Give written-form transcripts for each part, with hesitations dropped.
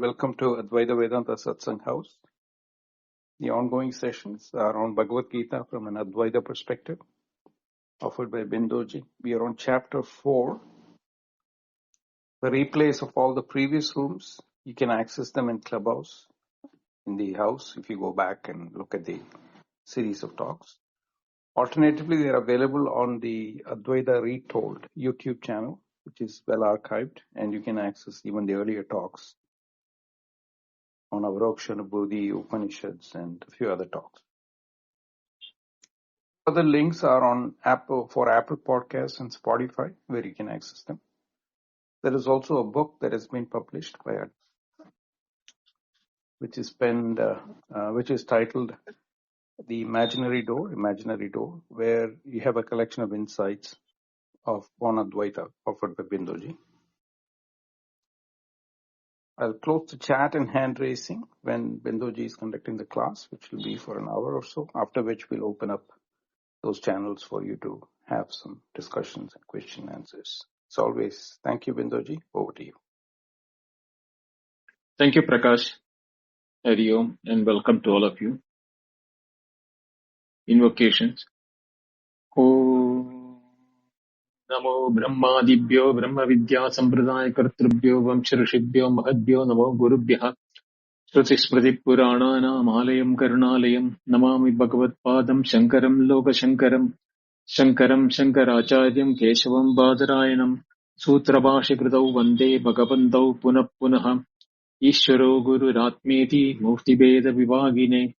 Welcome to Advaita Vedanta Satsang House. The ongoing sessions are on Bhagavad Gita from an Advaita perspective, offered by Bindoji. We are on chapter 4. The replays of all the previous rooms, you can access them in Clubhouse, in the house, if you go back and look at the series of talks. Alternatively, they are available on the Advaita Retold YouTube channel, which is well archived, and you can access even the earlier talks on Avarokshana Bodhi, Upanishads, and a few other talks. Other links are on Apple Podcasts and Spotify, where you can access them. There is also a book that has been published by us, which is titled "The Imaginary Door," where you have a collection of insights of one Advaita offered by Bindoji. I'll close the chat and hand raising when Bindoji is conducting the class, which will be for an hour or so, after which we'll open up those channels for you to have some discussions and question answers. As always, thank you, Bindoji. Over to you. Thank you, Prakash. Hari Om, and welcome to all of you. Invocations. Om Namo Brahmadibhyo Brahma Vidya Sampradaya Kartrubhyo Vamsharishibhyo Mahadbhyo Namo Gurubhyaha Shruti Smriti Purananam Alayam Karunalayam Namami Bhagavad Padam Shankaram Loka Shankaram Shankaracharyam Keshavam Badarayanam Sutrabhashikritau Vande Bhagavantau Punah Punah Ishvaro Guru Ratmeti Murtibeda Vivagine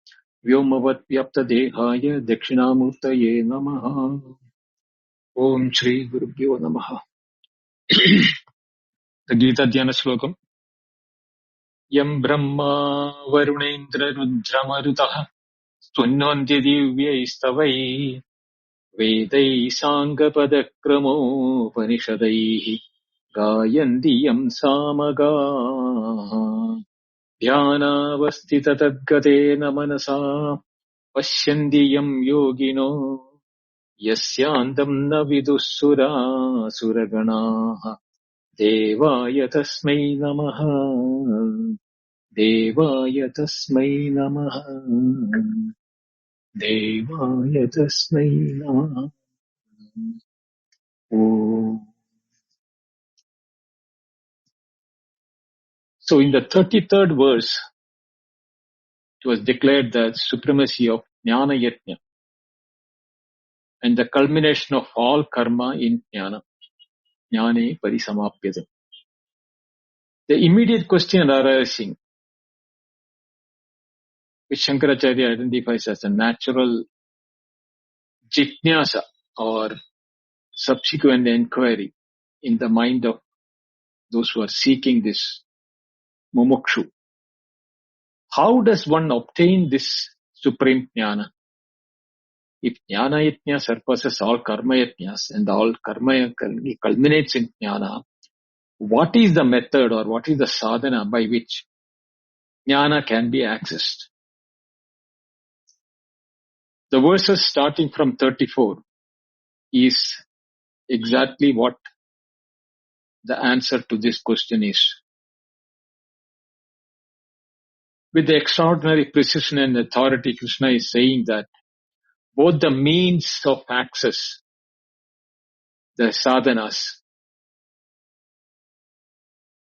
Vyomavat Vyapta Dehaya Dakshinamurtaye Namaha. Om Shri Gurubhyo Namaha. The Gita Dhyana Slokam. Yam Brahma Varunendra Rudramarutaha Stunnanti Divya Istavai Vedai Sangapada Panishadai Gayanti Yam Samaga Dhyanavastita Tadgatena Manasa Pashyanti Yam Yogino Yasyandam na vidussura suraganaha Devaya tasmai namaha Devaya tasmai namaha Devaya tasmai namaha. Oh. So in the 33rd verse, it was declared the supremacy of Jnana Yajna and the culmination of all karma in Jnana. Jnane Parisamapyate. The immediate question arising, which Shankaracharya identifies as a natural jitnyasa or subsequent inquiry in the mind of those who are seeking this mumukshu. How does one obtain this supreme jnana? If jnana yajna surpasses all karma yajnas and all karma culminates in jnana, what is the method or what is the sadhana by which jnana can be accessed? The verses starting from 34 is exactly what the answer to this question is. With the extraordinary precision and authority, Krishna is saying that both the means of access, the sadhanas,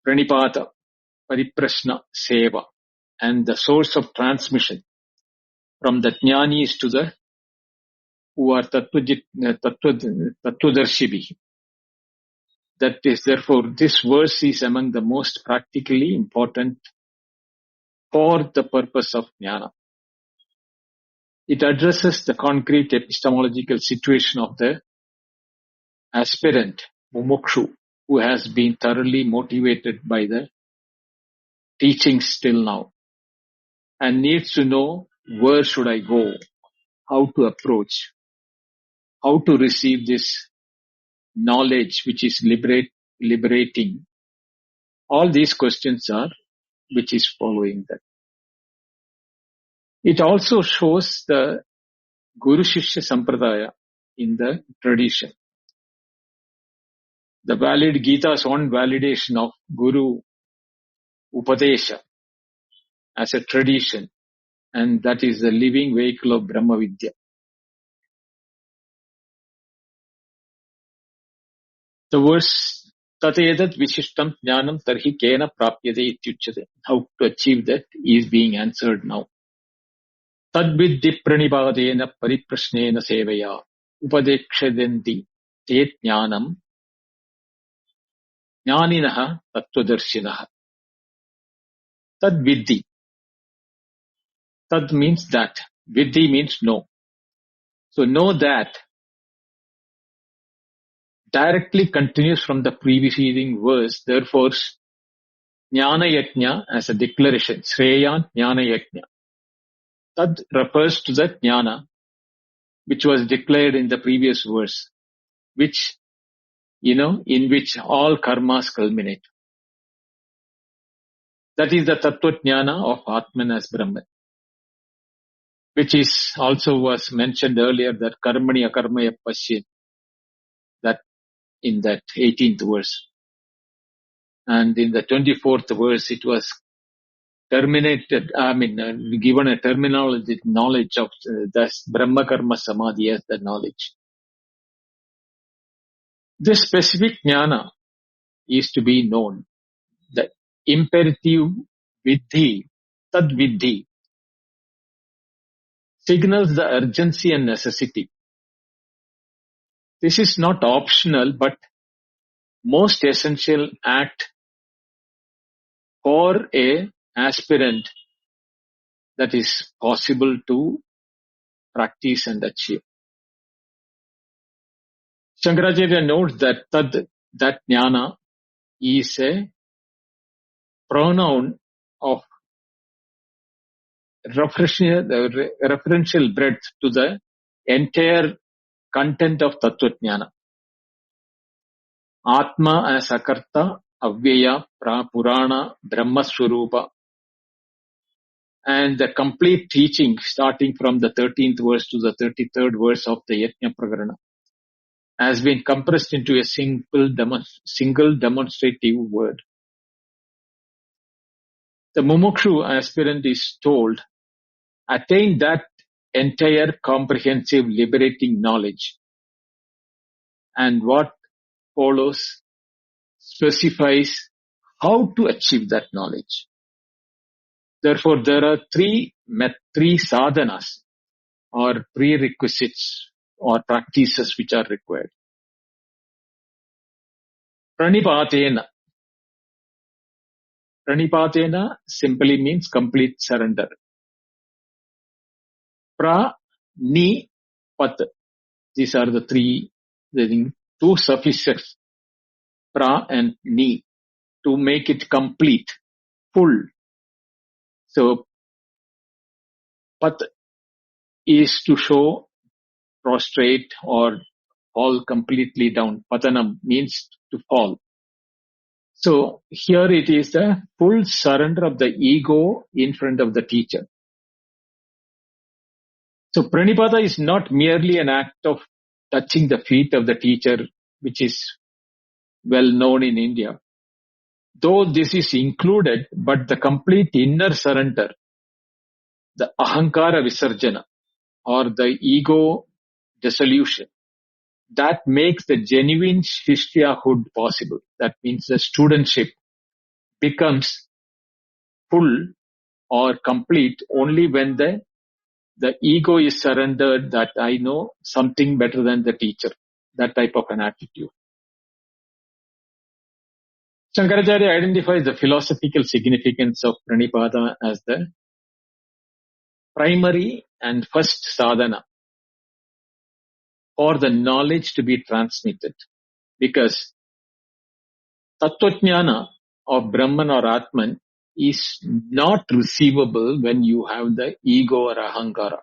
pranipata, pariprashna, seva, and the source of transmission from the jnanis to the who are tattvadarshibhi. That is, therefore, this verse is among the most practically important for the purpose of jnana. It addresses the concrete epistemological situation of the aspirant, mumukshu, who has been thoroughly motivated by the teachings till now and needs to know where should I go, how to approach, how to receive this knowledge which is liberating. All these questions are which is following that. It also shows the Guru Shishya Sampradaya in the tradition. The valid Gita's own validation of Guru Upadesha, as a tradition, and that is the living vehicle of Brahma Vidya. The verse Tatedat Vishishtam Jnanam Tarhi Kena Prapyade Ityuchate. How to achieve that is being answered now. Tadviddi Pranibadena Pariprasnena Sevaya Upadekshadenti Tet Jnanam Jnaninaha Tattvadarshinaha. Tadviddi. Tad means that. Vidhi means know. So know that directly continues from the preceding verse. Therefore, Jnana Yajna as a declaration. Shreyan Jnana Yajna. Tad refers to the Jnana which was declared in the previous verse, which, in which all karmas culminate. That is the Tattva Jnana of Atman as Brahman, which is also was mentioned earlier that Karmani Akarmaya Pashya, that in that 18th verse. And in the 24th verse, it was given a terminology, knowledge of the Brahma Karma Samadhi as the knowledge. This specific jnana is to be known. The imperative vidhi, tad vidhi, signals the urgency and necessity. This is not optional, but most essential act for a aspirant that is possible to practice and achieve. Shankaracharya notes that that jnana is a pronoun of referential breadth to the entire content of Tattva Jnana. Atma as Akarta, Avyaya, Purana, Brahma Swarupa, and the complete teaching starting from the 13th verse to the 33rd verse of the Yajna Prakarana has been compressed into a single demonstrative word. The mumukshu aspirant is told, attain that entire comprehensive liberating knowledge, and what follows specifies how to achieve that knowledge. Therefore, there are three sadhanas or prerequisites or practices which are required. Pranipatena. Pranipatena simply means complete surrender. Pra, ni, pat. These are the two suffixes, pra and ni, to make it complete, full. So, pat is to show prostrate or fall completely down. Patanam means to fall. So here it is the full surrender of the ego in front of the teacher. So Pranipada is not merely an act of touching the feet of the teacher, which is well known in India. Though this is included, but the complete inner surrender, the ahankara visarjana, or the ego dissolution, that makes the genuine shishyahood possible. That means the studentship becomes full or complete only when the ego is surrendered, that I know something better than the teacher. That type of an attitude. Shankaracharya identifies the philosophical significance of Pranipada as the primary and first sadhana for the knowledge to be transmitted. Because Tattvajnana of Brahman or Atman is not receivable when you have the ego or ahankara.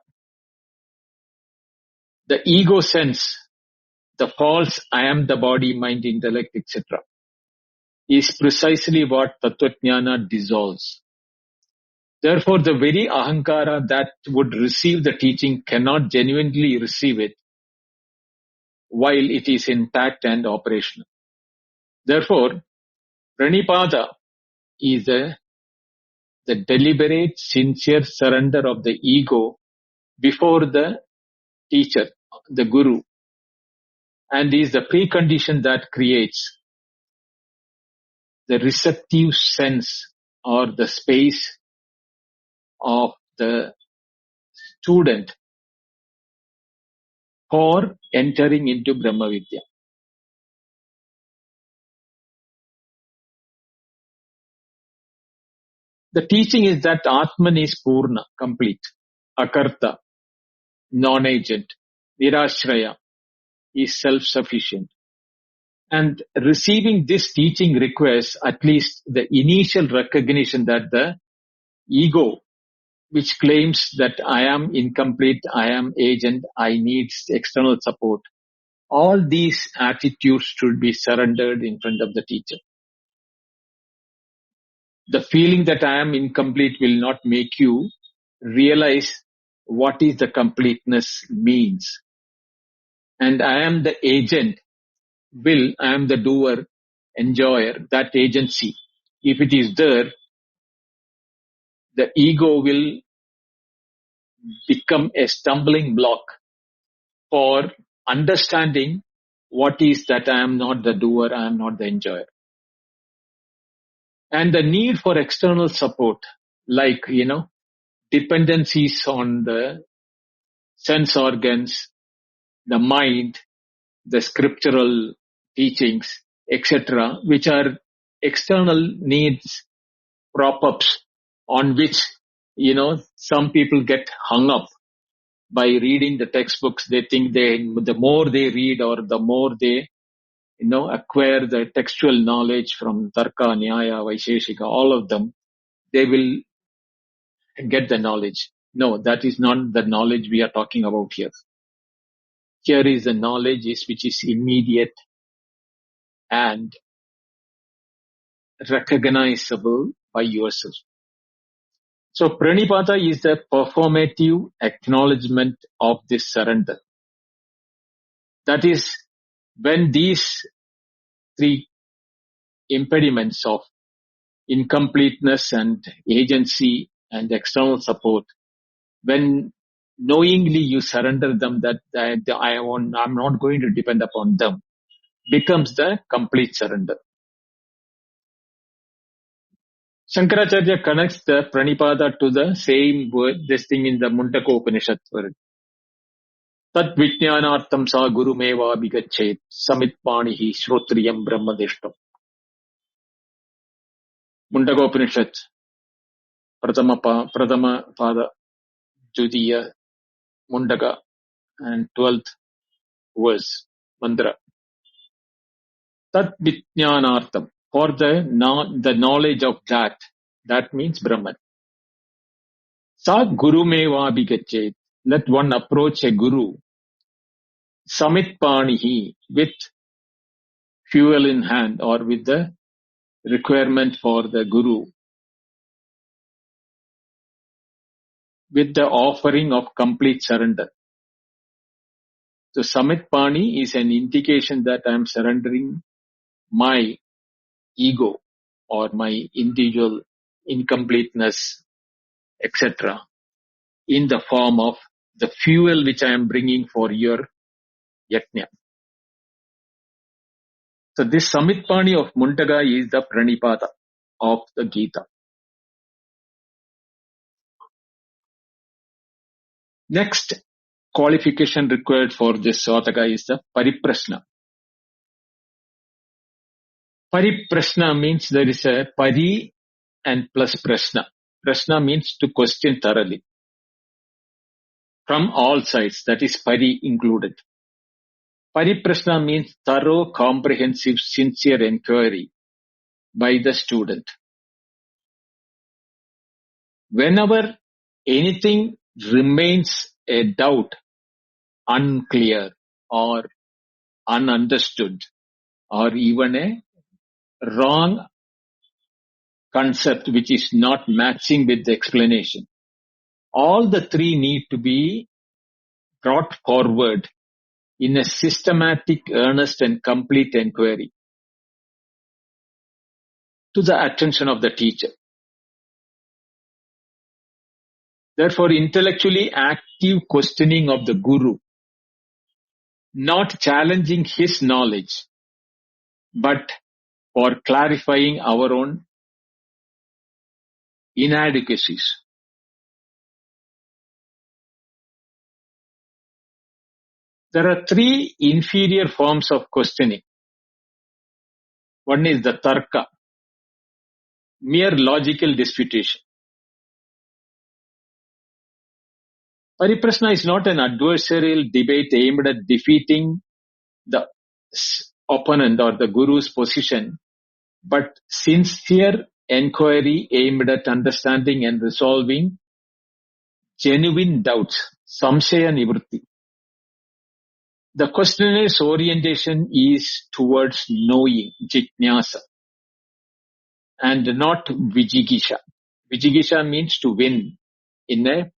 The ego sense, the false I am the body, mind, intellect, etc. is precisely what Tattvajnana dissolves. Therefore, the very ahankara that would receive the teaching cannot genuinely receive it while it is intact and operational. Therefore, Pranipada is a the deliberate, sincere surrender of the ego before the teacher, the guru, and is the precondition that creates the receptive sense or the space of the student for entering into Brahma Vidya. The teaching is that Atman is Purna, complete, Akarta, non-agent, Nirashraya, is self-sufficient. And receiving this teaching requires at least the initial recognition that the ego, which claims that I am incomplete, I am agent, I need external support, all these attitudes should be surrendered in front of the teacher. The feeling that I am incomplete will not make you realize what is the completeness means. And I am the agent, I am the doer, enjoyer, that agency. If it is there, the ego will become a stumbling block for understanding what is that I am not the doer, I am not the enjoyer. And the need for external support, like, dependencies on the sense organs, the mind, the scriptural teachings, etc., which are external needs, prop-ups on which, some people get hung up by reading the textbooks. They think the more they read or the more they, acquire the textual knowledge from Tarka, Nyaya, Vaisheshika, all of them, they will get the knowledge. No, that is not the knowledge we are talking about here. Here is the knowledge which is immediate and recognizable by yourself. So pranipata is the performative acknowledgement of this surrender. That is, when these three impediments of incompleteness and agency and external support, when knowingly you surrender them, that I'm not going to depend upon them, becomes the complete surrender. Shankaracharya connects the pranipada to the same word, this thing in the Mundaka Upanishad word. Tat vijnanartham sa gurumeva bigachet samitpanihi shrotriyam brahmadishtam. Mundaka Upanishad, Pradama Pada, Judhiya, Mundaka, and 12th verse, mantra. Tat vijnanartham, for the knowledge of that means Brahman. Sa gurumeva bigachet, let one approach a guru, samitpanihi, with fuel in hand or with the requirement for the guru, with the offering of complete surrender. So samitpani is an indication that I am surrendering my ego or my individual incompleteness, etc., in the form of the fuel which I am bringing for your yajna. So this samitpani of Mundaka is the pranipada of the Gita. Next qualification required for this Svataka is the pariprashna. Pariprashna means there is a pari and plus prashna. Prashna means to question thoroughly. From all sides, that is pari included. Pariprashna means thorough, comprehensive, sincere inquiry by the student. Whenever anything remains a doubt, unclear or ununderstood, or even a wrong concept which is not matching with the explanation, all the three need to be brought forward in a systematic, earnest and complete inquiry to the attention of the teacher. Therefore, intellectually active questioning of the Guru, not challenging his knowledge, but for clarifying our own inadequacies. There are three inferior forms of questioning. One is the tarka, mere logical disputation. Pariprashna is not an adversarial debate aimed at defeating the opponent or the Guru's position, but sincere enquiry aimed at understanding and resolving genuine doubts, samshaya nivritti. The questioner's orientation is towards knowing, jitnyasa, and not vijigisha. Vijigisha means to win in a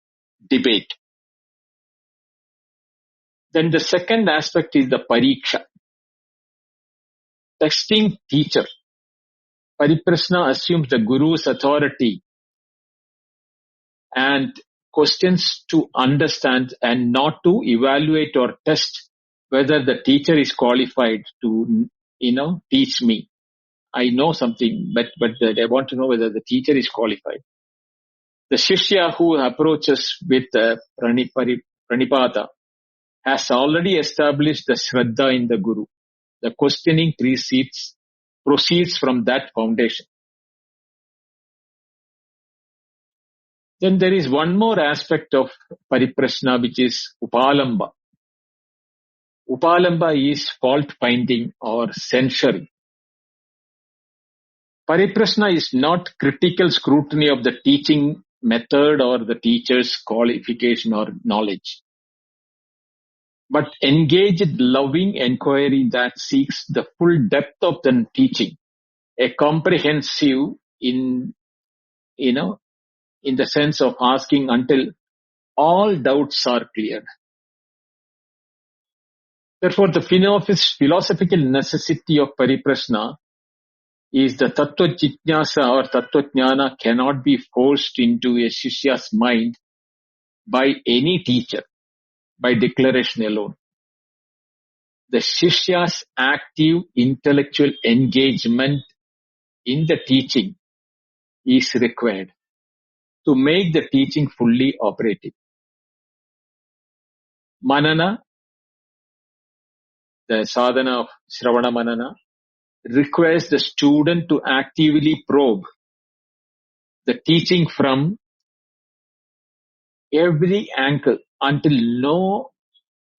debate. Then the second aspect is the pariksha, testing teacher. Pariprashna assumes the Guru's authority and questions to understand and not to evaluate or test whether the teacher is qualified to, teach me. I know something, but I want to know whether the teacher is qualified. The Shishya who approaches with Pranipata has already established the Shraddha in the Guru. The questioning proceeds from that foundation. Then there is one more aspect of Pariprashna, which is Upalamba. Upalamba is fault finding or censuring. Pariprashna is not critical scrutiny of the teaching method or the teacher's qualification or knowledge, but engaged loving inquiry that seeks the full depth of the teaching, a comprehensive in the sense of asking until all doubts are cleared. Therefore, the philosophical necessity of Pariprashna is the Tattva Jitnyasa or Tattva Jnana cannot be forced into a Shishya's mind by any teacher, by declaration alone. The Shishya's active intellectual engagement in the teaching is required to make the teaching fully operative. Manana, the sadhana of Shravana Manana, requires the student to actively probe the teaching from every angle until no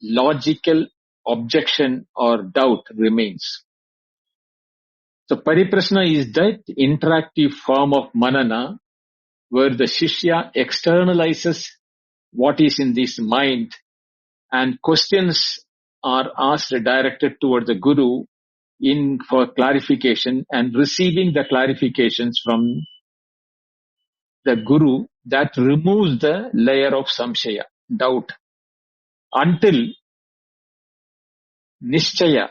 logical objection or doubt remains. So Pariprashna is that interactive form of manana where the Shishya externalizes what is in this mind and questions are asked directed toward the Guru for clarification and receiving the clarifications from the Guru that removes the layer of samshaya, doubt, until Nishchaya,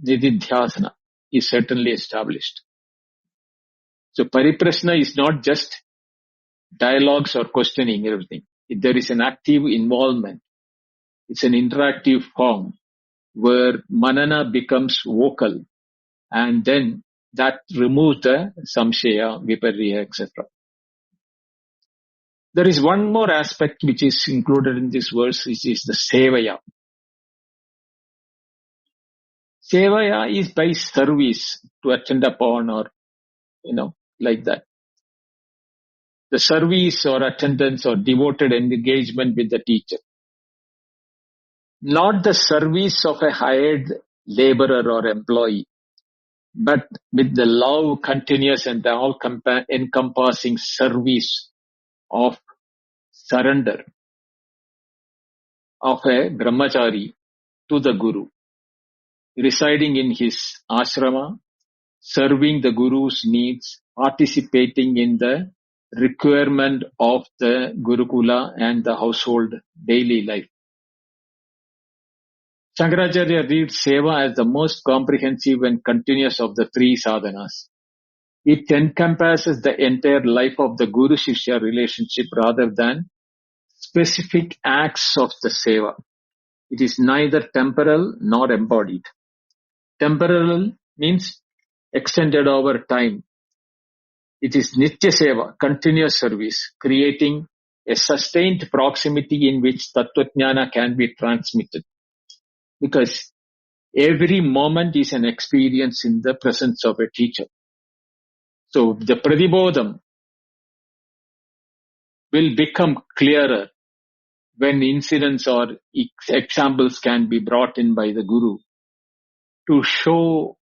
Nididhyasana, is certainly established. So Pariprashna is not just dialogues or questioning everything. There is an active involvement. It's an interactive form where manana becomes vocal and then that removes the samshaya, viparya, etc. There is one more aspect which is included in this verse, which is the sevaya. Sevaya is by service to attend upon or, like that. The service or attendance or devoted engagement with the teacher. Not the service of a hired laborer or employee, but with the love, continuous and all-encompassing service of surrender of a brahmachari to the Guru, residing in his ashrama, serving the Guru's needs, participating in the requirement of the Gurukula and the household daily life. Shankaracharya reads Seva as the most comprehensive and continuous of the three sadhanas. It encompasses the entire life of the Guru-Shishya relationship rather than specific acts of the seva. It is neither temporal nor embodied. Temporal means extended over time. It is Nitya Seva, continuous service, creating a sustained proximity in which Tattvajnana can be transmitted. Because every moment is an experience in the presence of a teacher. So the Pradibodham will become clearer when incidents or examples can be brought in by the Guru to show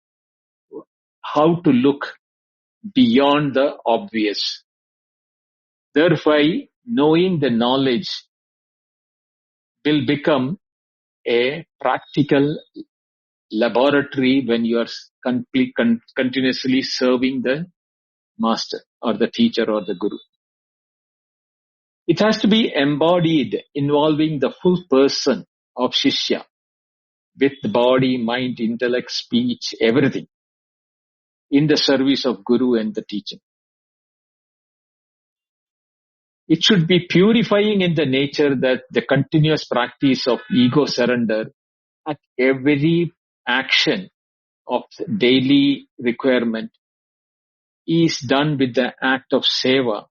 how to look beyond the obvious. Thereby, knowing the knowledge will become a practical laboratory when you are continuously serving the master or the teacher or the Guru. It has to be embodied, involving the full person of Shishya with body, mind, intellect, speech, everything in the service of Guru and the teaching. It should be purifying in the nature that the continuous practice of ego surrender at every action of daily requirement is done with the act of seva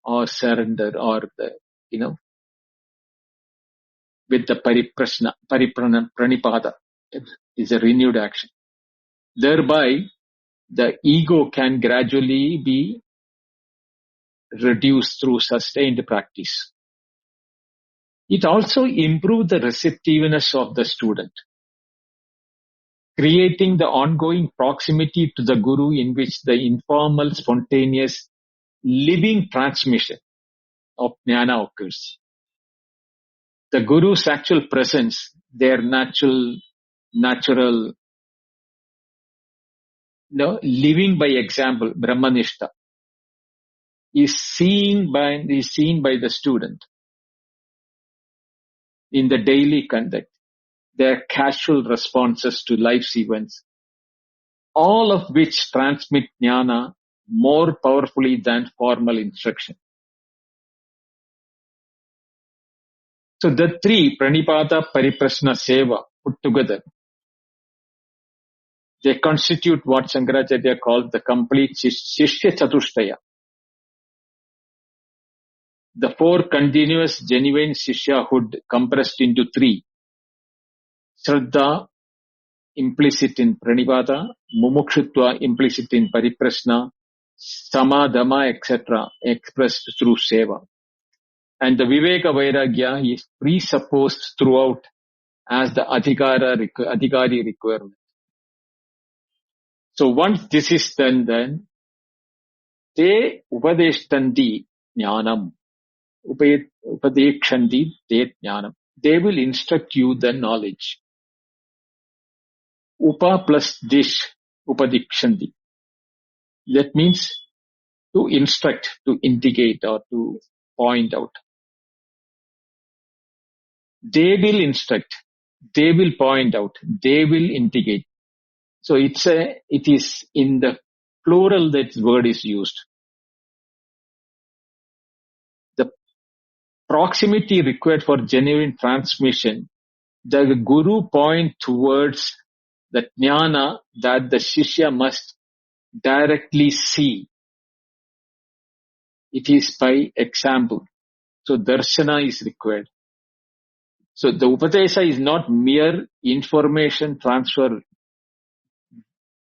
or surrender or with the pranipata is a renewed action. Thereby, the ego can gradually be reduced through sustained practice. It also improves the receptiveness of the student, creating the ongoing proximity to the Guru in which the informal, spontaneous, living transmission of jnana occurs. The Guru's actual presence, their natural, living by example, Brahmanishta, is seen by the student in the daily conduct, their casual responses to life's events, all of which transmit jnana more powerfully than formal instruction. So the three, Pranipata, Pariprasna, Seva, put together, they constitute what Shankaracharya called the complete Shishya Chatushtaya. The four continuous, genuine Shishyahood compressed into three. Shraddha, implicit in Pranipata, Mumukshutva, implicit in Pariprasna, Samadhama, etc., expressed through Seva. And the Viveka Vairagya is presupposed throughout as the Adhikari requirement. So once this is done, then Te Upadeshtanti Jnanam. Upadekshanti Te Jnanam. They will instruct you the knowledge. Upa plus dish, Upadikshanti. That means to instruct, to indicate or to point out. They will instruct, they will point out, they will indicate. So it is in the plural that word is used. The proximity required for genuine transmission, the Guru point towards the jnana that the Shishya must directly see. It is by example. So darshana is required. So the Upadesha is not mere information transfer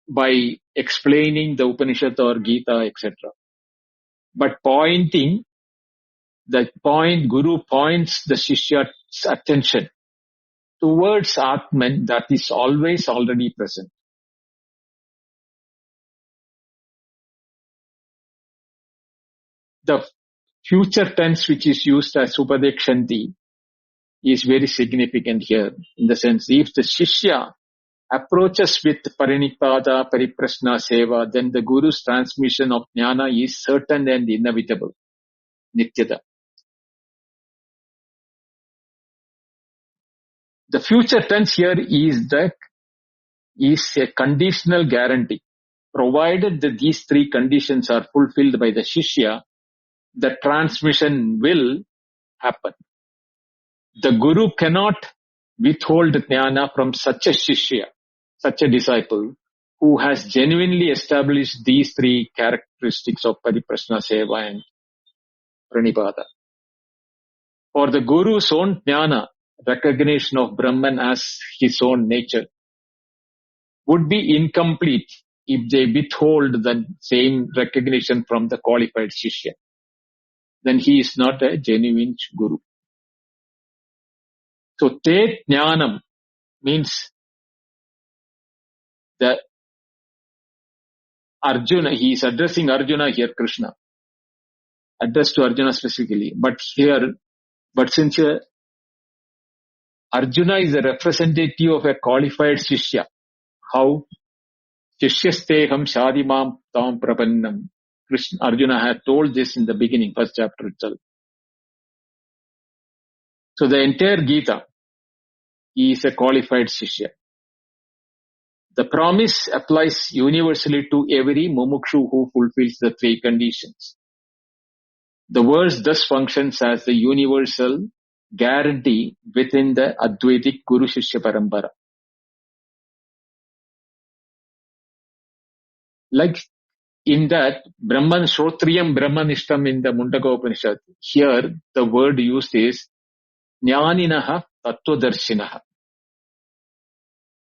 by explaining the Upanishad or Gita, etc. But Guru points the Shishya's attention towards Atman that is always already present. The future tense which is used as Upadekshanti is very significant here, in the sense if the Shishya approaches with Parinipada, Pariprasna, Seva, then the Guru's transmission of jnana is certain and inevitable. Nityada. The future tense here is a conditional guarantee. Provided that these three conditions are fulfilled by the Shishya, the transmission will happen. The Guru cannot withhold jnana from such a shishya, such a disciple, who has genuinely established these three characteristics of Pariprashna, Seva and Pranipada. For the Guru's own jnana, recognition of Brahman as his own nature, would be incomplete if they withhold the same recognition from the qualified Shishya. Then he is not a genuine Guru. So, Tet Jnanam means the Arjuna, he is addressing Arjuna here, Krishna. Addressed to Arjuna specifically. But since Arjuna is a representative of a qualified Shishya, how? Shishyasteham Shadimam Tam Prapannam. Arjuna had told this in the beginning, first chapter itself. So the entire Gita is a qualified Shishya. The promise applies universally to every mumukshu who fulfills the three conditions. The verse thus functions as the universal guarantee within the Advaitic Guru Shishya Parampara. Like in that, Brahman Shrotriyam Brahmanishtam in the Mundaka Upanishad, here the word used is Jnaninaha Tattvadarshinaha.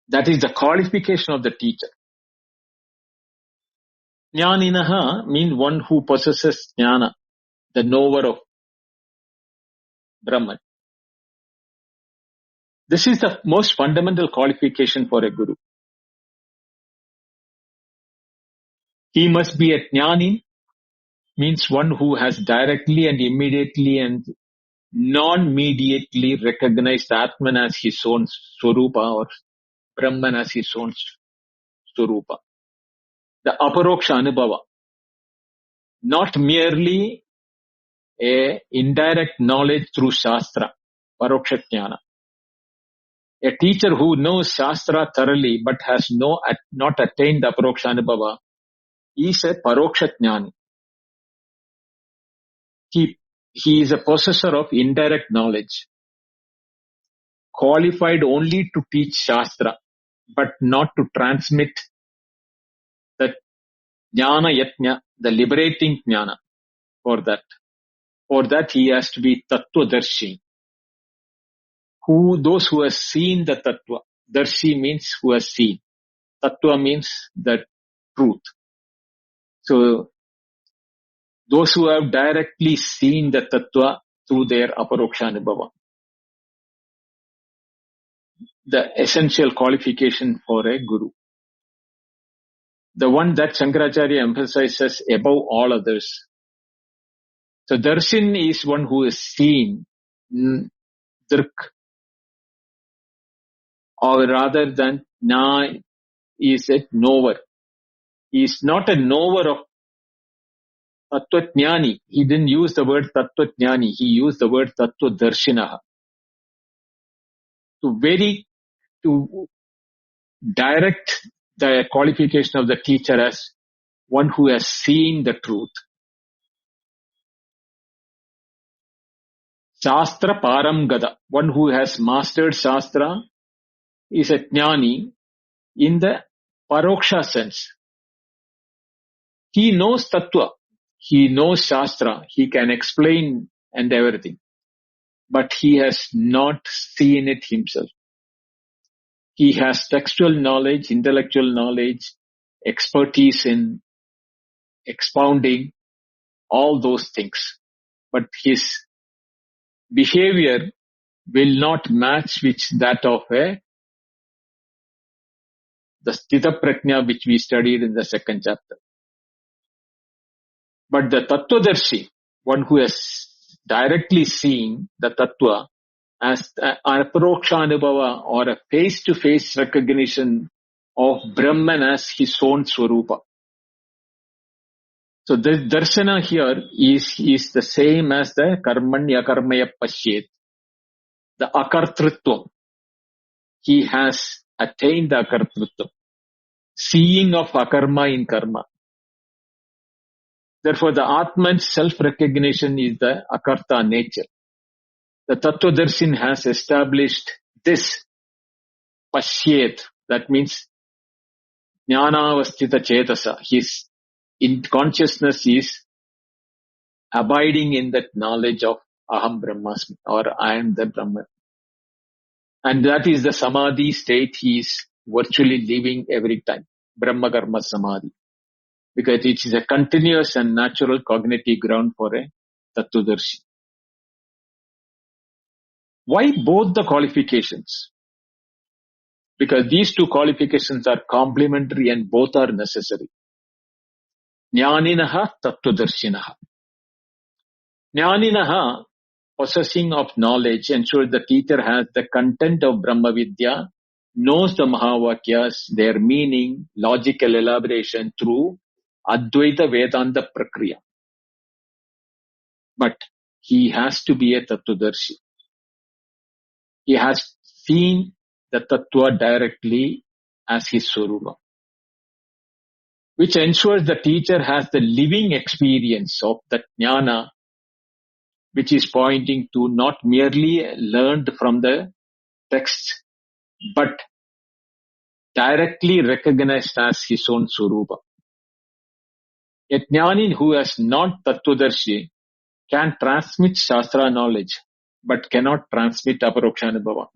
That is the qualification of the teacher. Jnaninaha means one who possesses jnana, the knower of Brahman. This is the most fundamental qualification for a guru. He must be a jnani, means one who has directly and immediately and non-mediately recognized Atman as his own Swarupa or Brahman as his own Swarupa. The aparoksha anubhava, not merely a indirect knowledge through Shastra, paroksha jnana. A teacher who knows Shastra thoroughly but has not attained the aparoksha anubhava is a paroksha jnani. He is a possessor of indirect knowledge, qualified only to teach Shastra, but not to transmit the jnana yatna, the liberating jnana. For that he has to be tattvadarshi. Those who have seen the tattva. Darshi means who has seen. Tattva means the truth. So, those who have directly seen the tattva through their aparoksha anubhava. The essential qualification for a guru. The one that Shankaracharya emphasizes above all others. So, darshan is one who is seen, dirk, or rather than na is a knower. He is not a knower of Tattvajnani. He didn't use the word Tattvajnani. He used the word Tattvadarshinaha. To direct the qualification of the teacher as one who has seen the truth. Shastra Paramgada, one who has mastered Shastra, is a jnani in the paroksha sense. He knows Tattva. He knows Shastra. He can explain and everything. But he has not seen it himself. He has textual knowledge, intellectual knowledge, expertise in expounding all those things. But his behavior will not match with that of the Sthita Prajna which we studied in the second chapter. But the Tattvadarshi, one who has directly seen the Tattva as an aparoksha anubhava or a face-to-face recognition of Brahman as his own Swarupa. So this darshana here is the same as the karmanya karmaya pashyet, the akartrutvam. He has attained the akartrutvam, seeing of akarma in karma. Therefore, the Atman's self-recognition is the akarta nature. The Tattvadarsin has established this Pashyet, that means Jnanavastita Chetasa. His consciousness is abiding in that knowledge of Aham Brahmasmi, or I am the Brahman. And that is the Samadhi state he is virtually living every time. Brahma Karma Samadhi. Because it is a continuous and natural cognitive ground for a Tattvadarshi. Why both the qualifications? Because these two qualifications are complementary and both are necessary. Jnaninaha Tattvadarshinaha. Jnaninaha, possessing of knowledge, ensures the teacher has the content of Brahma Vidya, knows the Mahavakyas, their meaning, logical elaboration through Advaita Vedanta Prakriya. But he has to be a Tattvadarshi. He has seen the Tattva directly as his Swarupa, which ensures the teacher has the living experience of the Jnana, which is pointing to not merely learned from the text, but directly recognized as his own Swarupa. A Jnani who has not Tattvadarshi can transmit Shastra knowledge, but cannot transmit Aparokshanubhava.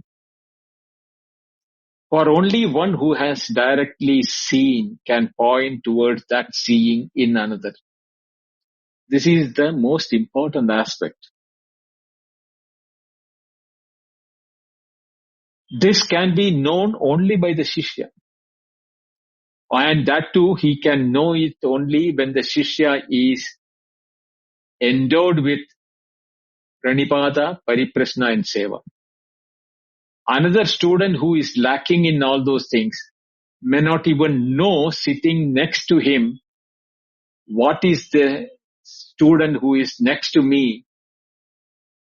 For only one who has directly seen can point towards that seeing in another. This is the most important aspect. This can be known only by the Shishya. And that too, he can know it only when the Shishya is endowed with Pranipada, Pariprasna and Seva. Another student who is lacking in all those things may not even know, sitting next to him, what is the student who is next to me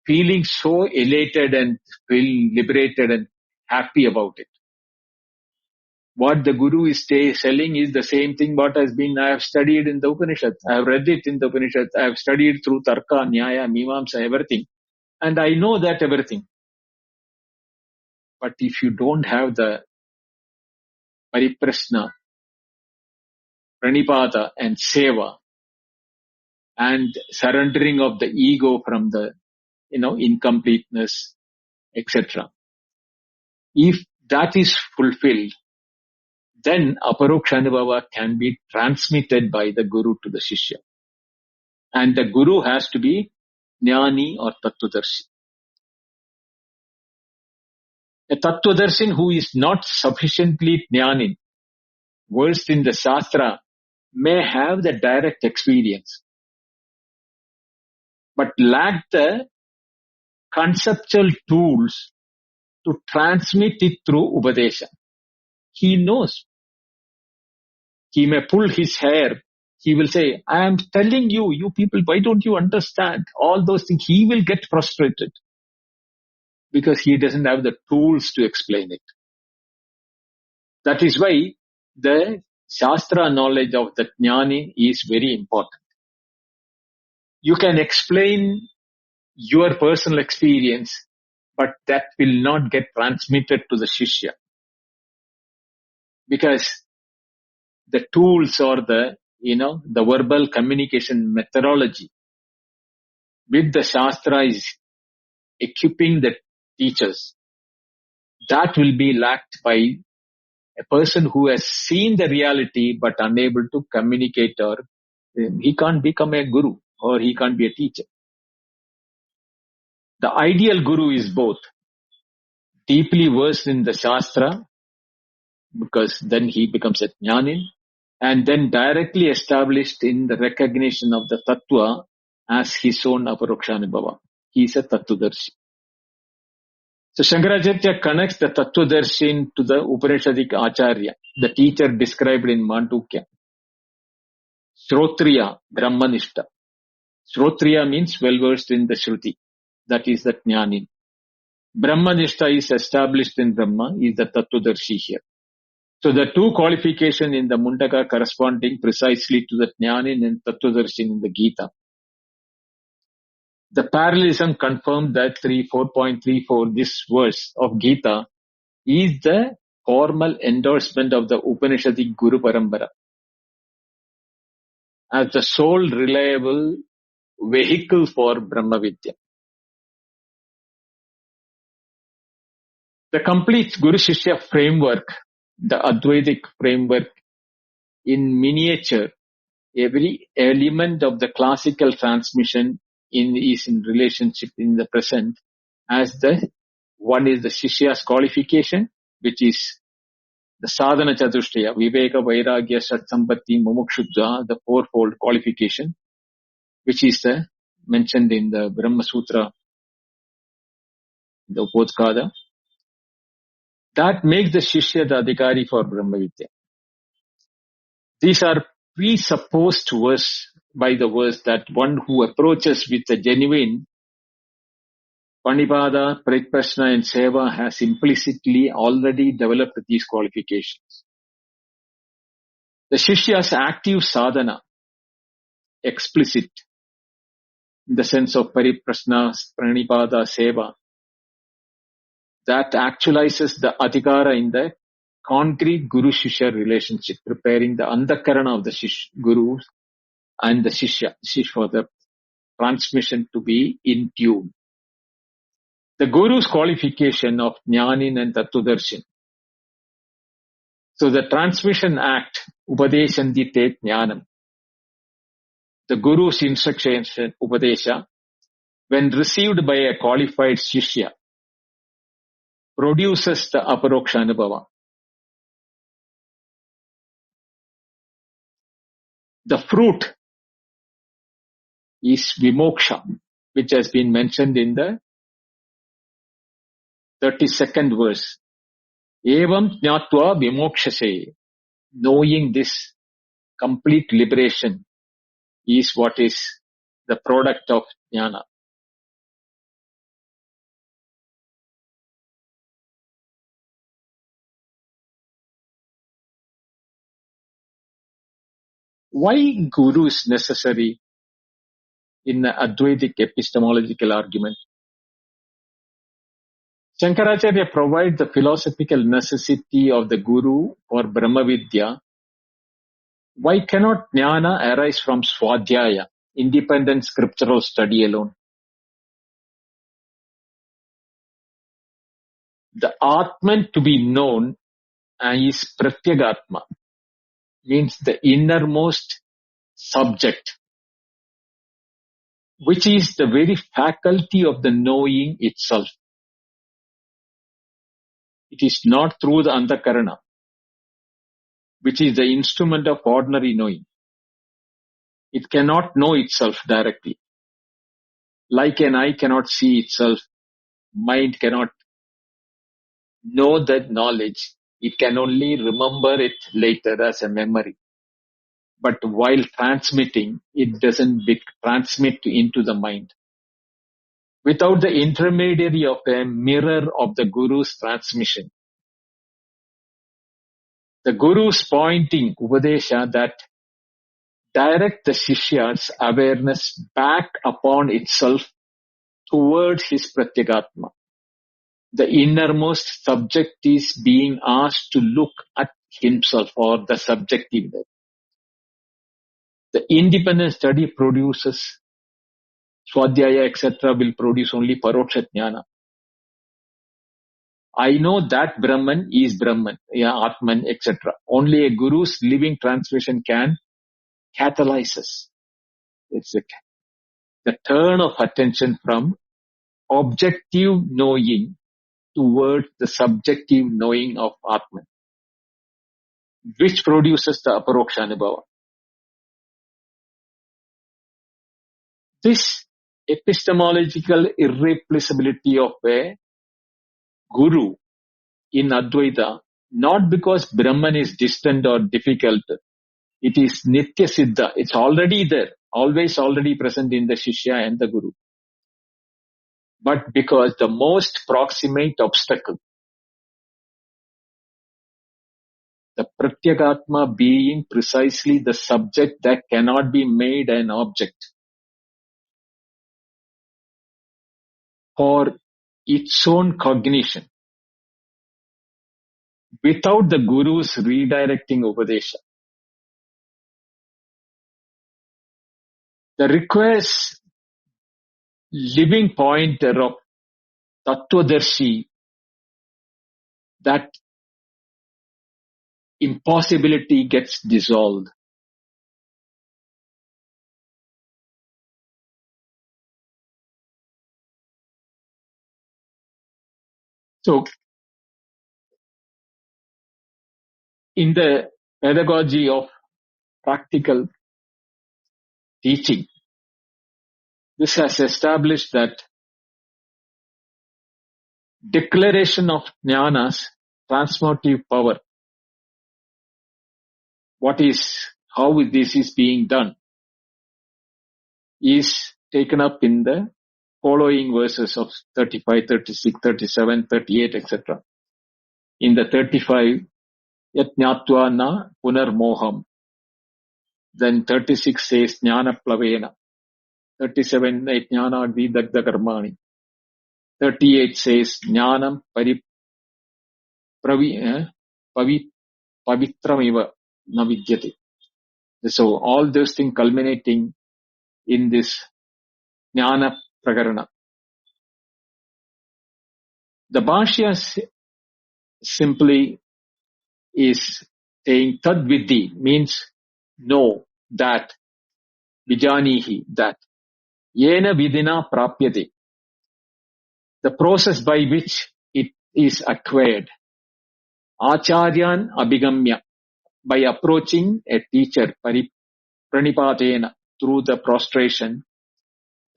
feeling so elated and feeling liberated and happy about it. What the Guru is telling is the same thing what has been, I have studied in the Upanishads. I have read it in the Upanishads. I have studied through Tarka, Nyaya, Mimamsa, everything. And I know that everything. But if you don't have the Pariprasna, Pranipada and Seva and surrendering of the ego from the, incompleteness, etc. If that is fulfilled, then Aparokshanubhava can be transmitted by the Guru to the Shishya. And the Guru has to be Jnani or Tattvadarshi. A Tattvadarsin who is not sufficiently Jnani, versed in the Shastra, may have the direct experience, but lack the conceptual tools to transmit it through Upadesha. He knows. He may pull his hair. He will say, I am telling you, you people, why don't you understand? All those things. He will get frustrated because he doesn't have the tools to explain it. That is why the Shastra knowledge of the Jnani is very important. You can explain your personal experience, but that will not get transmitted to the Shishya. Because the tools or the verbal communication methodology with the Shastra is equipping the teachers. That will be lacked by a person who has seen the reality but unable to communicate, or he can't become a guru or he can't be a teacher. The ideal guru is both deeply versed in the Shastra, because then he becomes a Jnani, and then directly established in the recognition of the Tattva as his own Aparokshanubhava. He is a Tattvadarshi. So Shankaracharya connects the Tattvadarshi to the Upanishadic Acharya, the teacher described in Mandukya. Shrotriya, Brahmanishta. Shrotriya means well versed in the Shruti. That is the Jnani. Brahmanishta is established in Brahma, is the Tattvadarshi here. So the two qualifications in the Mundaka corresponding precisely to the Jnani and Tattvadarshi in the Gita. The parallelism confirmed that 4.34, this verse of Gita, is the formal endorsement of the Upanishadic Guru Parampara as the sole reliable vehicle for Brahma Vidya. The complete Guru Shishya framework, the Advaitic framework in miniature, every element of the classical transmission is in relationship in the present, as the one is the Shishya's qualification, which is the sadhana chatushtaya, viveka, vairagya, satsambatti, mumukshudva, the fourfold qualification, which is mentioned in the Brahma Sutra, the Upodkada, that makes the Shishya the Adhikari for Brahma Vidya. These are presupposed by the verse that one who approaches with a genuine Panipada, Pritprashna and Seva has implicitly already developed these qualifications. The Shishya's active sadhana, explicit in the sense of Pariprashna, Pranipada, Seva, that actualizes the Adhikara in the concrete Guru-Shishya relationship, preparing the Andakarana of the Guru and the Shishya for the transmission to be in tune. The Guru's qualification of Jnanin and Tattvadarshan. So the transmission act, Upadeshanti Tet Jnanam, the Guru's instruction, Upadesha, when received by a qualified Shishya, produces the Aparoksha Anubhava. The fruit is Vimoksha, which has been mentioned in the 32nd verse. Evam Jnatva Vimokshase. Knowing this complete liberation is what is the product of Jnana. Why Guru is necessary in the Advaitic epistemological argument? Shankaracharya provides the philosophical necessity of the Guru for Brahma Vidya. Why cannot Jnana arise from Swadhyaya, independent scriptural study alone? The Atman to be known is Pratyagatma, means the innermost subject, which is the very faculty of the knowing itself. It is not through the Antakarana, which is the instrument of ordinary knowing. It cannot know itself directly. Like an eye cannot see itself, mind cannot know that knowledge. It can only remember it later as a memory. But while transmitting, it doesn't transmit into the mind. Without the intermediary of a mirror of the Guru's transmission, the Guru's pointing Upadesha that direct the Shishya's awareness back upon itself towards his Pratyagatma. The innermost subject is being asked to look at himself or the subjective. The independent study produces Swadhyaya, etc. will produce only Paroksha Jnana. I know that Brahman is Brahman, Atman, etc. Only a Guru's living transmission can catalyze us. It's the turn of attention from objective knowing towards the subjective knowing of Atman, which produces the Aparoksha Anubhava. This epistemological irreplaceability of a Guru in Advaita, not because Brahman is distant or difficult, it is Nitya Siddha, it's already there, always already present in the Shishya and the Guru. But because the most proximate obstacle, the Pratyagatma being precisely the subject that cannot be made an object, for its own cognition without the Guru's redirecting Upadesha. That requires living pointer of Tattvadarshi, that impossibility gets dissolved. So, in the pedagogy of practical teaching, this has established that declaration of jnana's transformative power, how this is being done, is taken up in the following verses of 35, 36, 37, 38, etc. In the 35, yat jnatva na punarmoham. Then 36 says jnana plavena. 37, jnana vidagda karmani. 38 says jnanam pavitramiva na vidyate. So all those things culminating in this jnana prakarana. The Bhashya simply is saying tad vidhi, means know that, vijanihi, that, yena vidina prapyate, the process by which it is acquired, acharyan abhigamya, by approaching a teacher, pranipatena, through the prostration.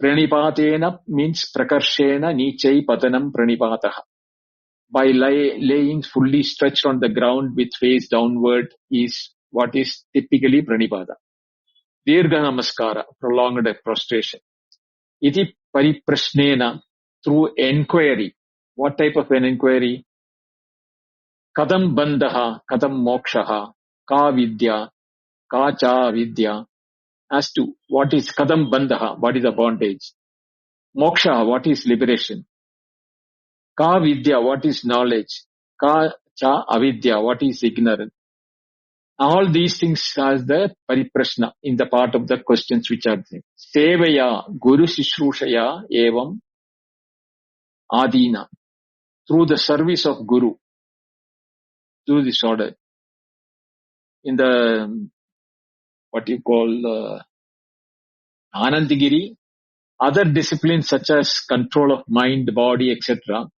Pranipatena means prakarshena nichai patanam pranipataha. By laying fully stretched on the ground with face downward is what is typically pranipata. Dirgha namaskara, prolonged prostration. Iti pariprashnena, through enquiry. What type of an inquiry? Kadam bandhaha, kadam mokshaha, ka vidya, ka cha vidya. As to what is kadam bandhaha, what is the bondage? Moksha, what is liberation? Ka vidya, what is knowledge? Ka cha avidya, what is ignorance? All these things as the pariprashna in the part of the questions which are there. Sevaya guru shishrushaya evam adina. Through the service of guru, through this order. In the, what you call, Anandagiri, other disciplines such as control of mind, body, etc.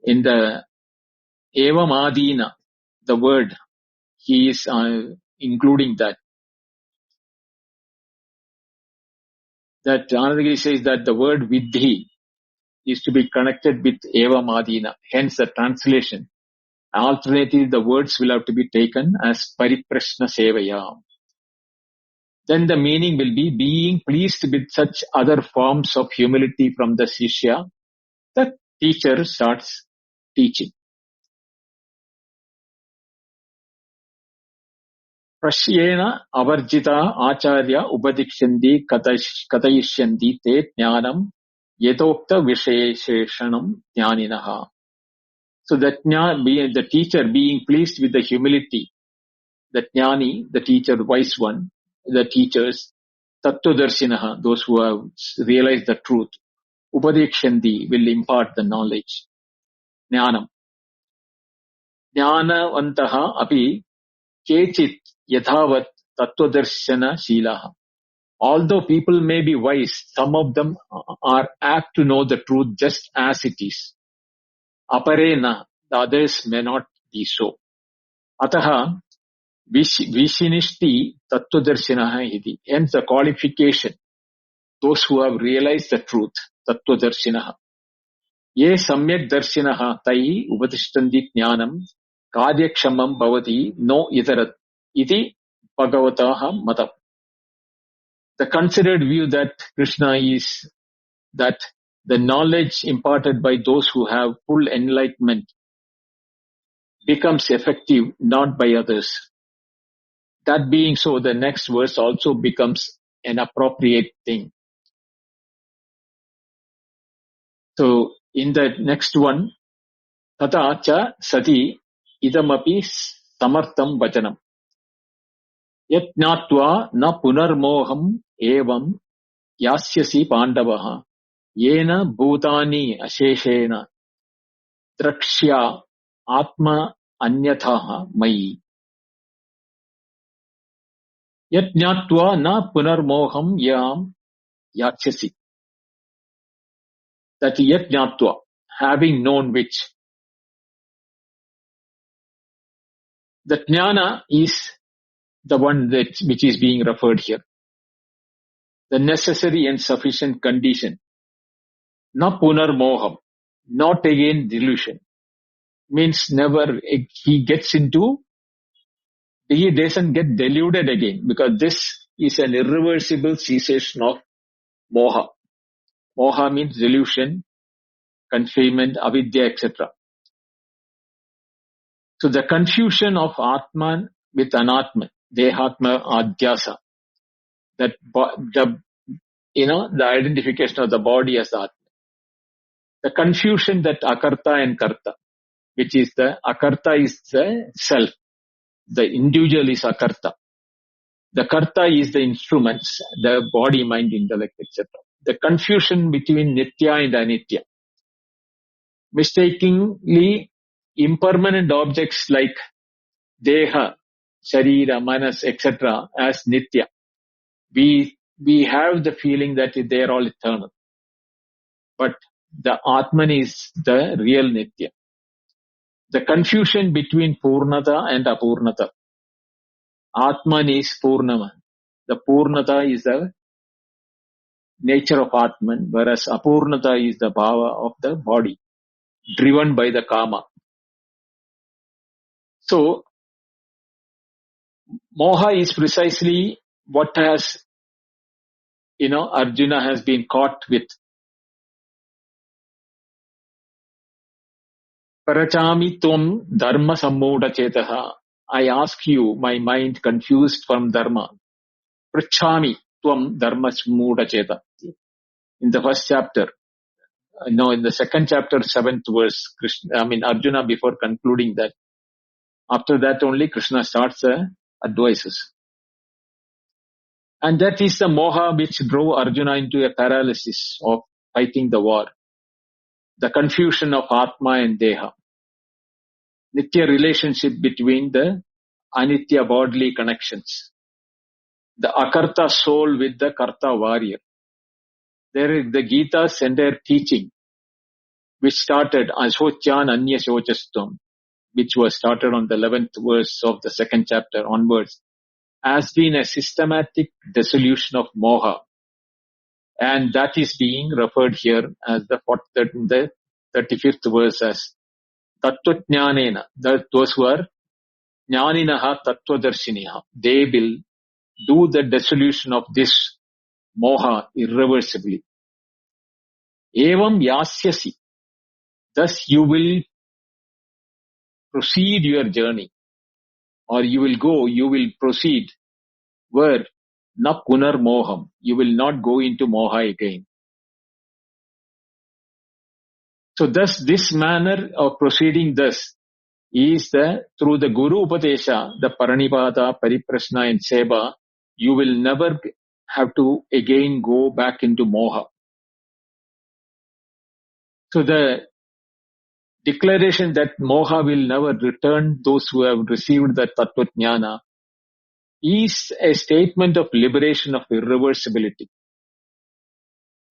In the evam adina, the word, he is including that. That Anandagiri says that the word vidhi is to be connected with evam adina. Hence the translation. Alternatively, the words will have to be taken as pariprashna sevaya. Then the meaning will be being pleased with such other forms of humility from the Shishya, the teacher starts teaching. Prashyena avarjita acharya upadikshanti katayishyanti te jnanam yetokta visheshanam jnaninaha. So that the teacher being pleased with the humility, the jnani, the teacher, the wise one, the teachers, tattvadarshinaha, those who have realized the truth, upadikshanti, will impart the knowledge. Jnanam. Jnanavantaha api kechit yathavat tattvadarshana shilaha. Although people may be wise, some of them are apt to know the truth just as it is. Aparena, the others may not be so. Ataha vishinishti tattvadarshinaha iti. Hence the qualification, those who have realized the truth, tattvadarshinaha. Ye samyak darshinaha tai upadishtanti jnanam karyakshamam bhavati no itarat iti bhagavataha matam. The considered view that Krishna is that the knowledge imparted by those who have full enlightenment becomes effective not by others. That being so, the next verse also becomes an appropriate thing. So in the next one, tata cha sati idamapi samartham vachanam. Yat jnatva na punarmoham evam yasyasi pandavaha. Yena bhutani asheshena drakshya atma anyatha mayi. Yat jnatva na punarmoham yam yasyasi. That yat jnatva, having known which. The jnana is the one which is being referred here. The necessary and sufficient condition. Na punarmoham, not again delusion. Means never, he doesn't get deluded again, because this is an irreversible cessation of moha. Moha means delusion, confinement, avidya, etc. So the confusion of Atman with Anatman, Dehatma Adhyasa, that the identification of the body as Atman. The confusion that Akarta and Karta, which is the Akarta is the self, the individual is Akarta. The Karta is the instruments, the body, mind, intellect, etc. The confusion between Nitya and Anitya. Mistakenly, impermanent objects like Deha, Sharira, Manas, etc. as Nitya. We have the feeling that they are all eternal. But the Atman is the real Nitya. The confusion between Purnata and Apurnata. Atman is Purnama. The Purnata is the nature of Atman, whereas Apurnata is the bhava of the body, driven by the kama. So, moha is precisely what has, Arjuna has been caught with. Parachami tvam dharma sammoda chetaha. I ask you, my mind confused from dharma. Prachami tvam dharma sammoda cheta. In the first chapter, in the second chapter, 7th verse, Arjuna, before concluding that, after that only Krishna starts advices. And that is the moha which drove Arjuna into a paralysis of fighting the war. The confusion of Atma and Deha. Nitya relationship between the Anitya bodily connections. The Akarta soul with the Karta warrior. There is the Gita's entire teaching, which started Ashocyan Anya Shochastam, which was started on the 11th verse of the second chapter onwards, has been a systematic dissolution of moha. And that is being referred here as the 35th verse as Tattvajnanena. Those who are Jnaninaha Tattvadarshiniha. They will do the dissolution of this moha irreversibly. Evam yasyasi. Thus you will proceed your journey, or you will proceed where na punar moham. You will not go into moha again. So thus this manner of proceeding thus is through the Guru Upadesha, the Paranipada, Pariprashna and Seva, you will never have to again go back into moha. So the declaration that moha will never return those who have received the Tattvajnana is a statement of liberation of irreversibility.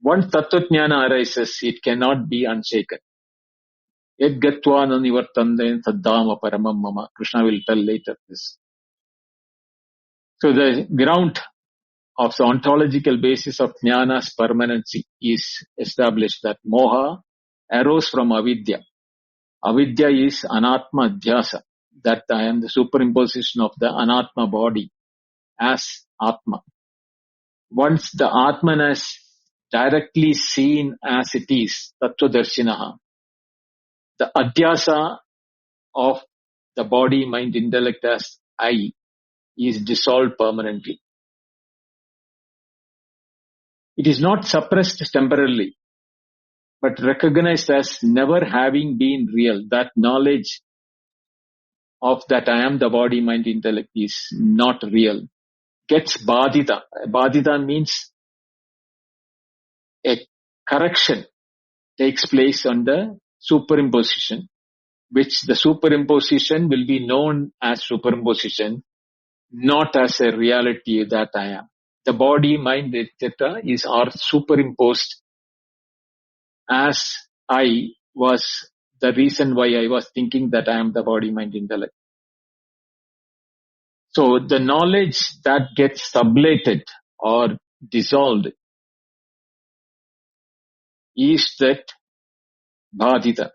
Once Tattvajnana arises, it cannot be unshaken. Yad gatva na nivartande saddama paramam mama. Krishna will tell later this. So the ground of the ontological basis of jnana's permanency is established that moha arose from avidya. Avidya is anatma adhyasa, that I am the superimposition of the anatma body as atma. Once the atman is directly seen as it is, tattvadarshinaha, the adhyasa of the body, mind, intellect as I is dissolved permanently. It is not suppressed temporarily. but recognized as never having been real. That knowledge of that I am the body, mind, intellect is not real. Gets badita. Badita means a correction takes place on the superimposition, which the superimposition will be known as superimposition, not as a reality that I am. The body, mind, etc. are superimposed as I was the reason why I was thinking that I am the body, mind, intellect. So the knowledge that gets sublated or dissolved is that bhadita.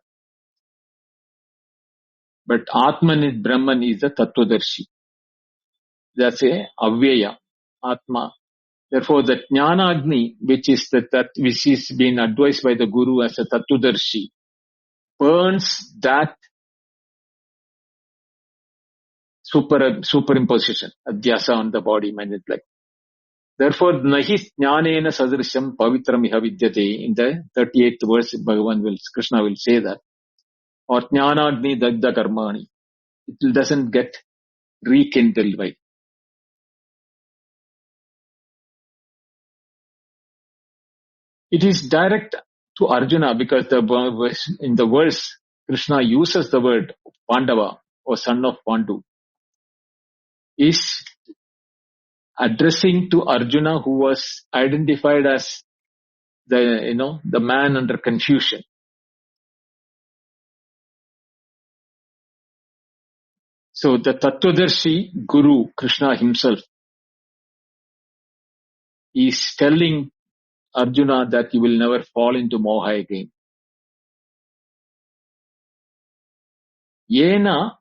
But Atman Brahman is the Tattvadarshi. That's a Avyaya, Atma. Therefore, the Jnana Agni, which is which is being advised by the Guru as a Tattvadarshi, burns that superimposition, adhyasa on the body, mind, intellect. Therefore, nahi jnanena sadrisham pavitram iha vidyate. In the 38th verse, Krishna will say that. Or jnanagni dagda karmani. It doesn't get rekindled by. It is direct to Arjuna because in the verse, Krishna uses the word Pandava or son of Pandu, is addressing to Arjuna, who was identified as the man under confusion. So the Tattvadarshi Guru, Krishna himself, is telling Arjuna that you will never fall into moha again. Yena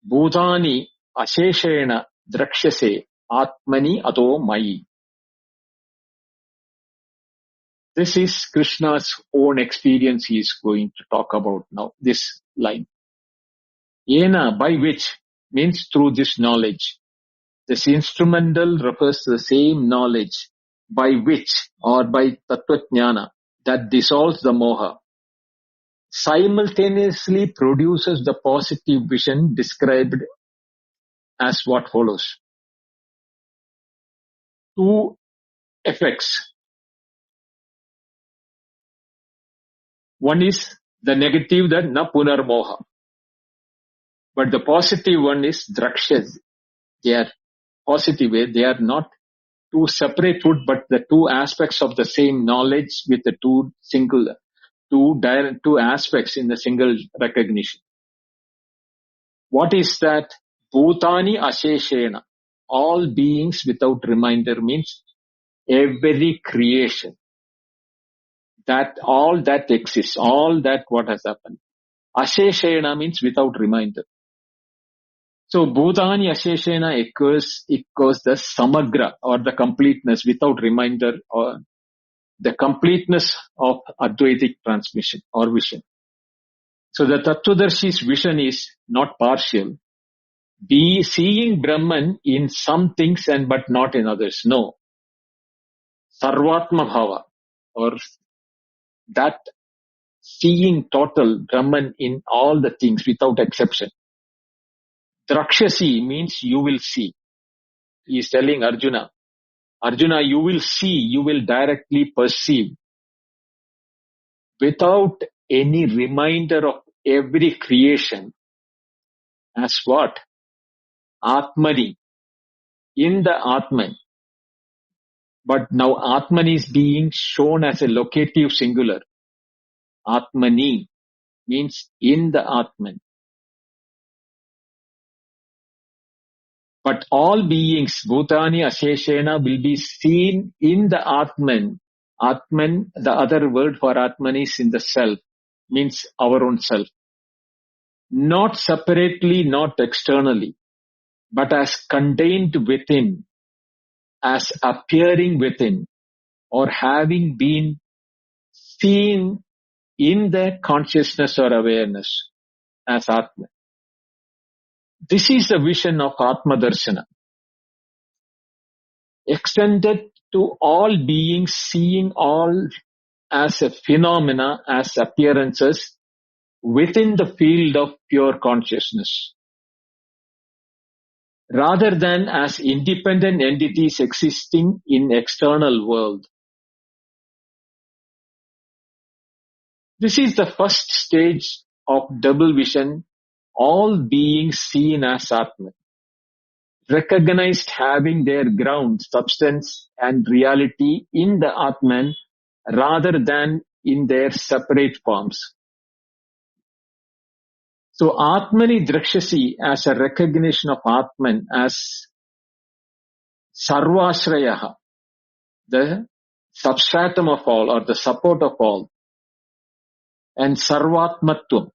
bhutani asheshena drakshase atmani ato mai. This is Krishna's own experience he is going to talk about now, this line. Yena, by which, means through this knowledge. This instrumental refers to the same knowledge by which, or by Tattvajnana, that dissolves the moha, simultaneously produces the positive vision described as what follows. Two effects. One is the negative, that na punar moha. But the positive one is drakshas. They are positive way. They are not two separate food, but the two aspects of the same knowledge with the two aspects in the single recognition. What is that? Bhutani asheshena. All beings without reminder means every creation. That all that exists, all that what has happened. Asheshena means without reminder. So Bhutani asheshena echoes the samagra or the completeness without reminder, or the completeness of Advaitic transmission or vision. So the Tattvadarsi's vision is not partial. Be seeing Brahman in some things and but not in others. No. Sarvatma bhava, or that seeing total Brahman in all the things without exception. Drakshasi means you will see. He is telling Arjuna, you will see, you will directly perceive without any reminder of every creation as what? Atmani, in the Atman. But now Atman is being shown as a locative singular. Atmani means in the Atman. But all beings, Bhutani Asheshena, will be seen in the Atman. Atman, the other word for Atman is in the self, means our own self. Not separately, not externally, but as contained within, as appearing within, or having been seen in the consciousness or awareness as Atman. This is the vision of Atma Darshana, extended to all beings, seeing all as a phenomena, as appearances within the field of pure consciousness, rather than as independent entities existing in external world. This is the first stage of double vision, all beings seen as Atman, recognized having their ground, substance and reality in the Atman rather than in their separate forms. So Atmani Drakshasi as a recognition of Atman as Sarvashrayaha, the substratum of all or the support of all, and Sarvatmatvam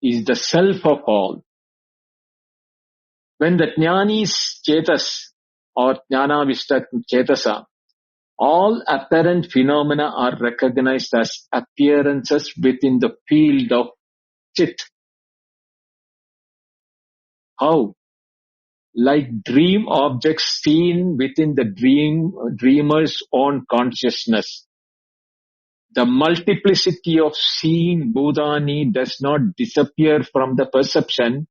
is the self of all. When the Jnani's Chetas or Jnanavishta Chetasa, all apparent phenomena are recognized as appearances within the field of Chit. How? Like dream objects seen within the dreamer's own consciousness. The multiplicity of seeing Bhutani does not disappear from the perception.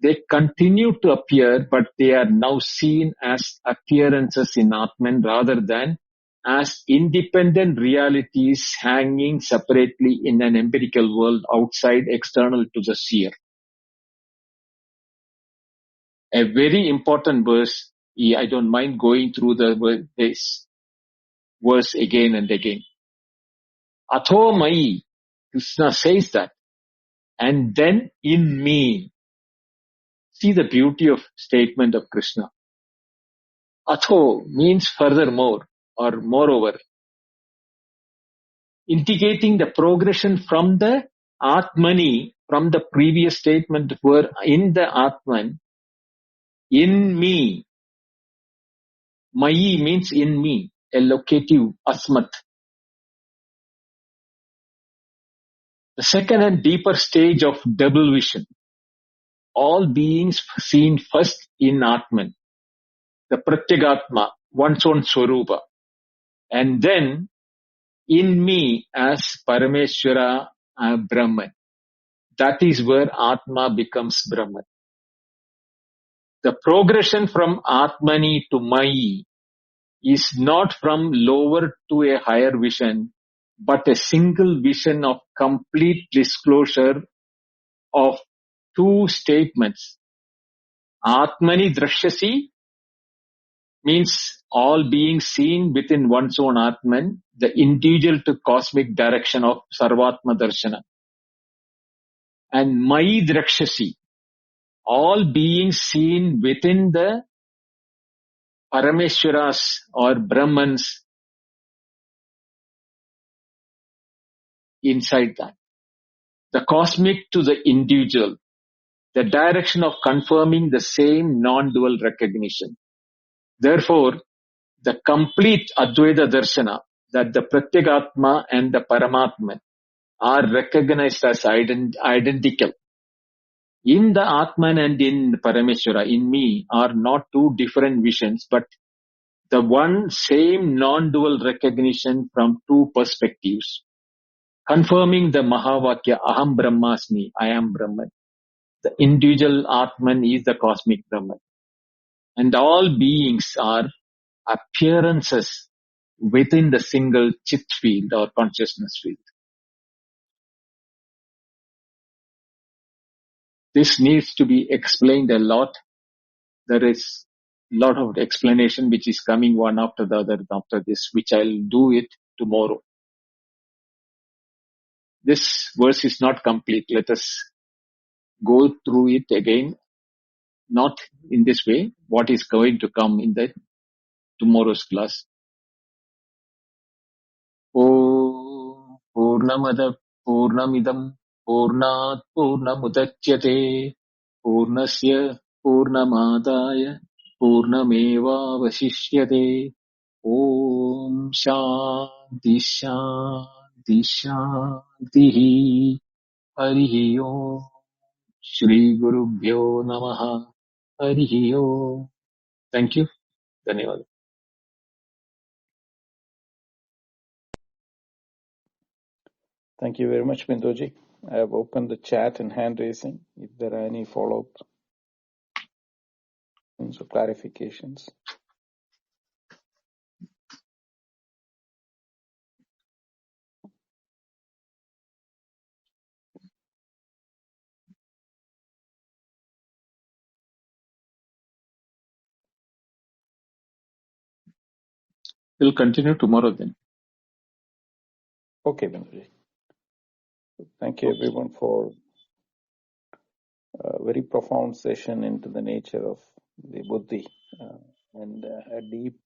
They continue to appear, but they are now seen as appearances in Atman rather than as independent realities hanging separately in an empirical world outside, external to the seer. A very important verse. I don't mind going through this verse again and again. Atho mai, Krishna says that. And then in me. See the beauty of statement of Krishna. Atho means furthermore or moreover, indicating the progression from the Atmani, from the previous statement were in the Atman, in me. Mayi means in me, a locative asmat. The second and deeper stage of double vision. All beings seen first in Atman, the Pratyagatma, one's own Swarupa, and then in me as Parameshwara Brahman. That is where Atma becomes Brahman. The progression from Atmani to Mayi is not from lower to a higher vision, but a single vision of complete disclosure of two statements. Atmani Drakshasi means all beings seen within one's own Atman, the individual to cosmic direction of Sarvatma Darshana. And Mayi Drakshasi, all beings seen within the Parameshwaras or Brahmans inside that. The cosmic to the individual, the direction of confirming the same non-dual recognition. Therefore, the complete Advaita Darshana, that the Pratyagatma and the Paramatma are recognized as identical. In the Atman and in Parameshwara, in me, are not two different visions, but the one same non-dual recognition from two perspectives, confirming the Mahavakya, Aham Brahmasmi, I am Brahman. The individual Atman is the cosmic Brahman. And all beings are appearances within the single Chit field or consciousness field. This needs to be explained a lot. There is a lot of explanation which is coming one after the other after this, which I'll do it tomorrow. This verse is not complete. Let us go through it again, not in this way, what is going to come in the tomorrow's class. Om Purnamada Purnamidam Purnat Purnamudachyate Purnasya Purnamadaya Purnameva Vasishyate. Om Shanti Shanti Shanti Harihi Om Shri Gurubhyo Namaha Harihi Om. Thank you. Dhanyawad. Thank you very much, Bindoji. I have opened the chat and hand raising. If there are any follow-up or clarifications. We'll continue tomorrow then. Okay, Bindoji. Thank you everyone for a very profound session into the nature of the buddhi and a deep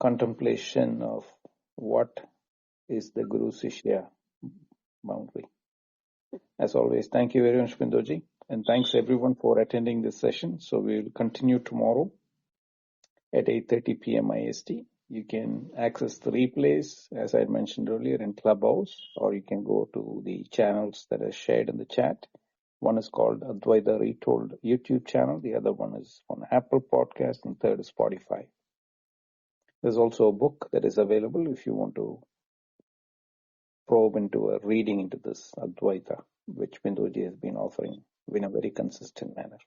contemplation of what is the Guru Sishya boundary. As always, thank you very much, Bindoji, and thanks everyone for attending this session. So we will continue tomorrow at 8:30 p.m. IST. You can access the replays, as I mentioned earlier, in Clubhouse, or you can go to the channels that are shared in the chat. One is called Advaita Retold YouTube channel. The other one is on Apple Podcast, and third is Spotify. There's also a book that is available if you want to probe into a reading into this Advaita, which Bindoji has been offering in a very consistent manner.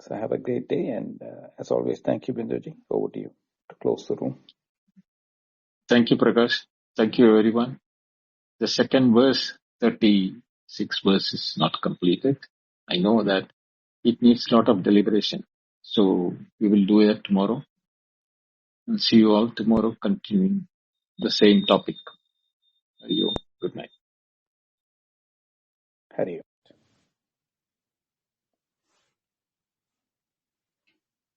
So have a great day, and as always, thank you, Bindoji. Over to you to close the room. Thank you, Prakash. Thank you, everyone. The second verse, 36 verse, is not completed. I know that it needs a lot of deliberation. So we will do it tomorrow. And see you all tomorrow, continuing the same topic. Hari Om. Good night. Hari Om.